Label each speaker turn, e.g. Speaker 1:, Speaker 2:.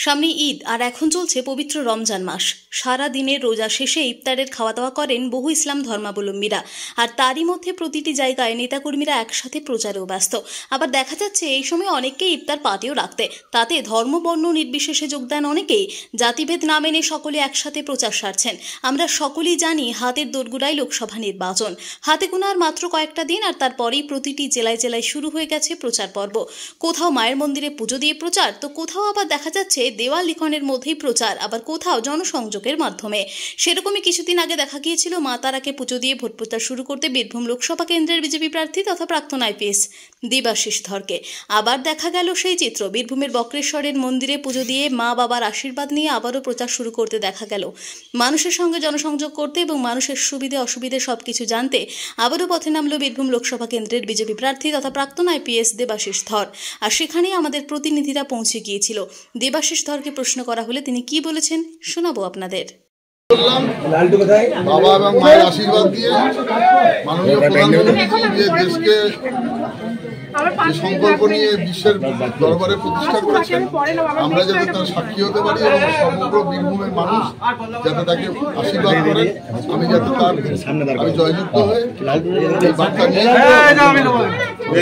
Speaker 1: সামনে ঈদ আর এখন চলছে পবিত্র রমজান মাস। সারা দিনের রোজা শেষে ইফতারের খাওয়া দাওয়া করেন বহু ইসলাম ধর্মাবলম্বীরা। আর তারই মধ্যে প্রতিটি জায়গায় নেতাকর্মীরা একসাথে প্রচারেও ব্যস্ত। আবার দেখা যাচ্ছে এই সময় অনেককেই ইফতার পার্টিও রাখতে, তাতে ধর্ম বর্ণ নির্বিশেষে যোগ দেন অনেকেই। জাতিভেদ না মেনে সকলে একসাথে প্রচার সারছেন। আমরা সকলেই জানি হাতের দোরগোড়ায় লোকসভা নির্বাচন, হাতে গোনার মাত্র কয়েকটা দিন, আর তারপরেই প্রতিটি জেলায় জেলায় শুরু হয়ে গেছে প্রচার পর্ব। কোথাও মায়ের মন্দিরে পুজো দিয়ে প্রচার, তো কোথাও আবার দেখা যাচ্ছে দেওয়াল লিখনের মধ্যেই প্রচার, আবার কোথাও জনসংযোগের মাধ্যমে। সেরকমই কিছুদিন আগে দেখা গিয়েছিল মা তারাকে পুজো দিয়ে ভোট প্রচার শুরু করতে বীরভূম লোকসভা কেন্দ্রের বিজেপি প্রার্থী তথা প্রাক্তন আইপিএস দেবাশিস ধরকে। আবার দেখা গেল সেই চিত্র বীরভূমের বক্রেশ্বরের মন্দিরে পুজো দিয়ে মা বাবার আশীর্বাদ নিয়ে আবারও প্রচার শুরু করতে দেখা গেল। মানুষের সঙ্গে জনসংযোগ করতে এবং মানুষের সুবিধে অসুবিধে সবকিছু জানতে আবারও পথে নামলো বীরভূম লোকসভা কেন্দ্রের বিজেপি প্রার্থী তথা প্রাক্তন আইপিএস দেবাশিস ধর। আর সেখানেই আমাদের প্রতিনিধিরা পৌঁছে গিয়েছিল। দেবাশিস ধরকে প্রশ্ন করা হলে তিনি কি বলেছেন শোনাবো আপনাদের।
Speaker 2: বাবা এবং মায়ের আশীর্বাদ দিয়ে মাননীয় প্রধানমন্ত্রী যে দেশকে সংকল্প নিয়ে বিশ্বের দরবারে প্রতিষ্ঠা করেছেন, আমরা যাতে তার সাক্ষী হতে পারি এবং সমগ্র বীরভূমের মানুষ যাতে তাকে আশীর্বাদ করেন, আমি যাতে তার জয়যুক্ত হয়ে এই বার্তা নিয়ে